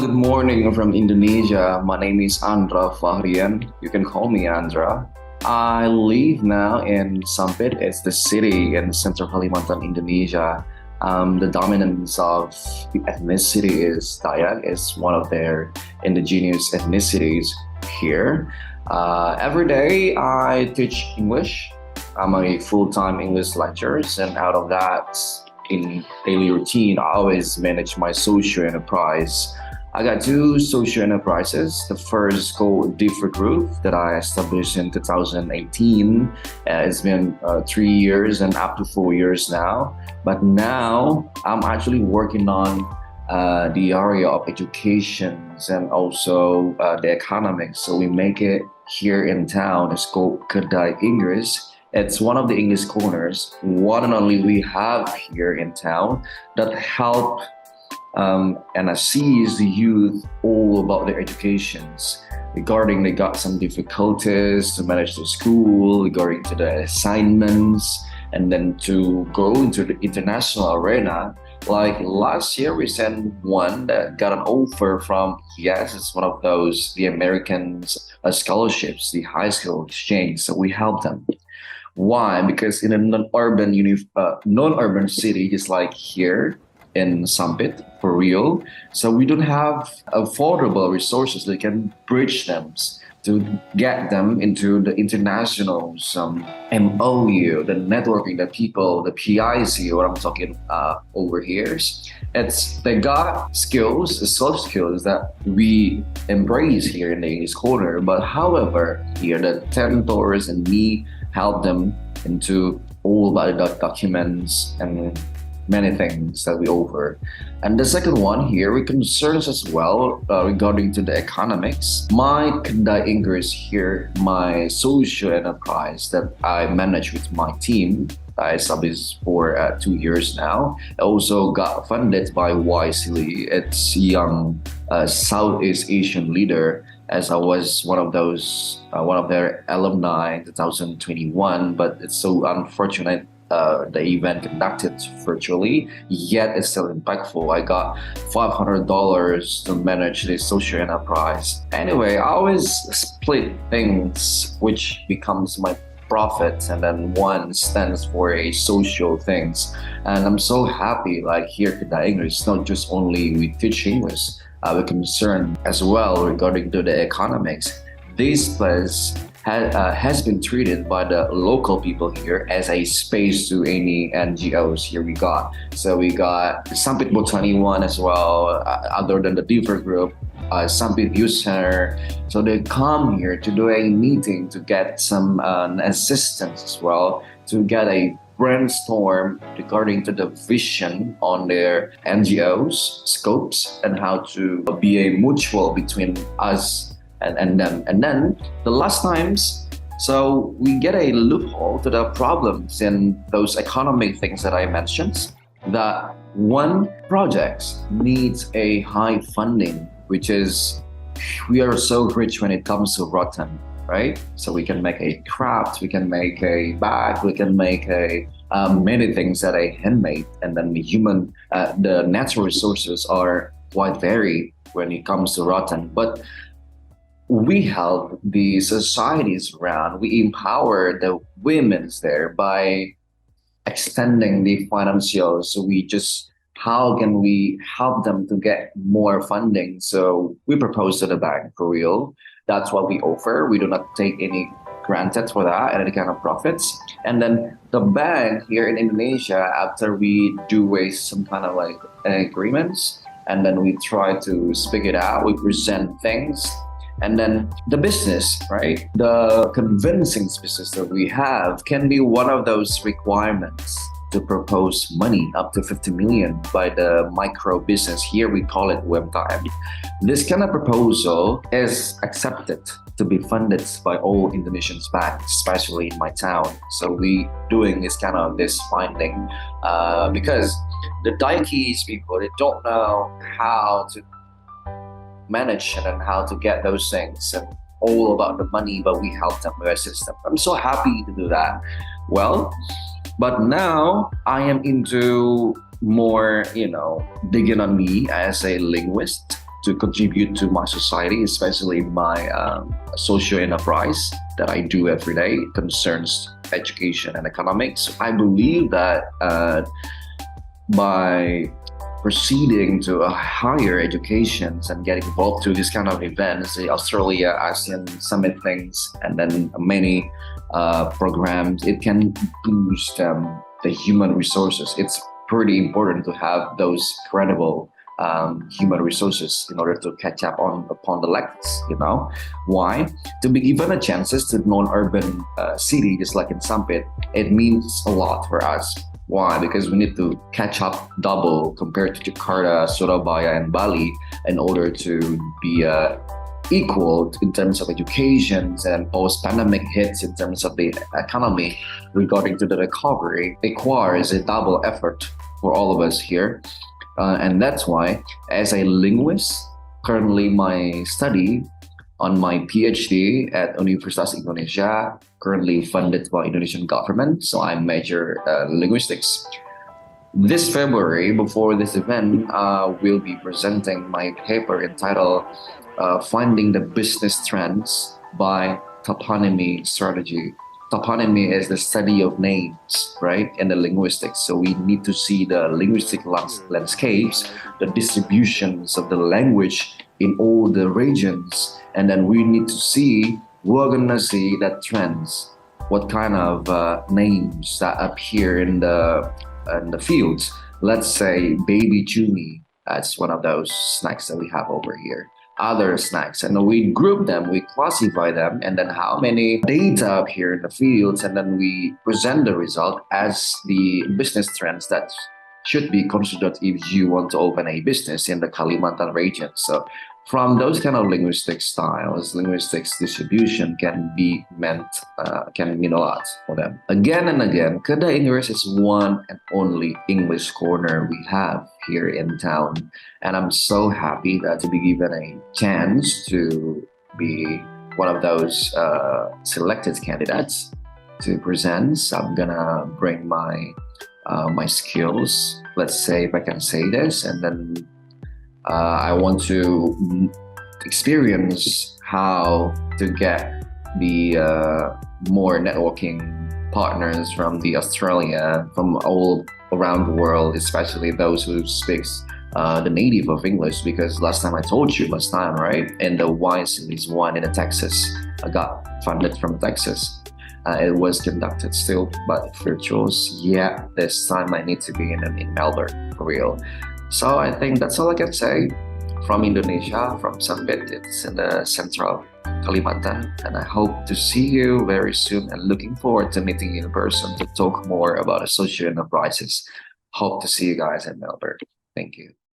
good morning from Indonesia. My name is Andra Fakhrian. You can call me Andra. I live now in Sampit. It's the city in Central Kalimantan, Indonesia. The dominance of the ethnicity is Dayak. It's one of their indigenous ethnicities here. Every day I teach English. I'm a full-time English lecturer, and out of that, in daily routine, I always manage my social enterprise. I got two social enterprises. The first is called Differ Group that I established in 2018. It's been 3 years and up to 4 years now. But now I'm actually working on the area of education and also the economics. So we make it here in town. It's called Kedai Inggris. It's one of the English corners, one and only we have here in town, that help and assist the youth all about their educations. Regarding they got some difficulties to manage the school, regarding to the assignments, and then to go into the international arena. Like last year, we sent one that got an offer from, yes, it's one of those, the American scholarships, the high school exchange. So we helped them. Why? Because in a non-urban city, just like here in Sampit, for real, so we don't have affordable resources that can bridge them to get them into the international MOU, the networking, the people, the PIC, what I'm talking over here. They got skills, the soft skills that we embrace here in the English corner. But however, here the mentors and me help them into all about the documents and many things that we offer. And the second one here, we concerns as well regarding to the economics. My Kedai Inggris here, my social enterprise that I manage with my team, I established for 2 years now. I also got funded by YSEALI. It's young Southeast Asian leader, as I was one of their alumni in 2021. But it's so unfortunate the event conducted virtually, yet it's still impactful. I got $500 to manage this social enterprise. Anyway, I always split things which becomes my profit, and then one stands for a social things. And I'm so happy, like here at the English, it's not just only we teach English, we're concerned as well regarding to the economics. This place has been treated by the local people here as a space to any NGOs here we got. So we got Sampit Botani one as well, other than the Differ Group, Sampit Youth Center. So they come here to do a meeting to get some assistance as well, to get a brainstorm regarding to the vision on their NGOs, scopes, and how to be a mutual between us and them. And then the last times, so we get a loophole to the problems in those economic things that I mentioned, that one project needs a high funding, which is, we are so rich when it comes to rotten, right? So we can make a craft, we can make a bag, we can make many things that are handmade, and then the natural resources are quite varied when it comes to rotten. But we help the societies around, we empower the women's there by extending the financial. So how can we help them to get more funding? So we propose to the bank for real. That's what we offer. We do not take any granted for that and any kind of profits. And then the bank here in Indonesia, after we do some kind of like agreements, and then we try to speak it out, we present things. And then the business, right? The convincing business that we have can be one of those requirements to propose money up to 50 million by the micro business. Here we call it UMKM. This kind of proposal is accepted to be funded by all Indonesian banks, especially in my town. So we doing this finding because the Daikis people, they don't know how to manage and how to get those things and all about the money, but we help them, we assist them. I'm so happy to do that. Well, but now I am into more, digging on me as a linguist to contribute to my society, especially my social enterprise that I do every day. It concerns education and economics. I believe that by proceeding to a higher educations and getting involved to this kind of events, the Australia ASEAN Summit things, and then many programs, it can boost the human resources. It's pretty important to have those credible human resources in order to catch up upon the lacks. Why? To be given a chances to non-urban city, just like in Sampit, it means a lot for us. Why? Because we need to catch up double compared to Jakarta, Surabaya, and Bali in order to be equal in terms of education, and post-pandemic hits in terms of the economy regarding to the recovery requires a double effort for all of us here. And that's why, as a linguist, currently my study on my Ph.D. at Universitas Indonesia, currently funded by Indonesian government. So I major linguistics. This February, before this event, we'll be presenting my paper entitled Finding the Business Trends by Toponymy Strategy. Toponymy is the study of names, right? And the linguistics. So we need to see the linguistic landscapes, the distributions of the language in all the regions. And then we need to see, we're gonna see that trends, what kind of names that appear in the fields. Let's say baby chumi, that's one of those snacks that we have over here. Other snacks, and we group them, we classify them, and then how many data appear in the fields, and then we present the result as the business trends that should be considered if you want to open a business in the Kalimantan region. So from those kind of linguistic styles, linguistics distribution can mean a lot for them. Again and again, Kedai English is one and only English corner we have here in town. And I'm so happy that to be given a chance to be one of those selected candidates to present. So I'm gonna bring my skills, let's say, if I can say this, and then I want to experience how to get the more networking partners from the Australia, from all around the world, especially those who speaks the native of English. Because last time I told you right? And the YSEALI one in Texas, I got funded from Texas. It was conducted still, but virtual. Yeah, this time I need to be in Melbourne for real. So I think that's all I can say from Indonesia, from Sampit. It's in the Central Kalimantan, and I hope to see you very soon and looking forward to meeting you in person to talk more about social enterprises. Hope to see you guys in Melbourne. Thank you.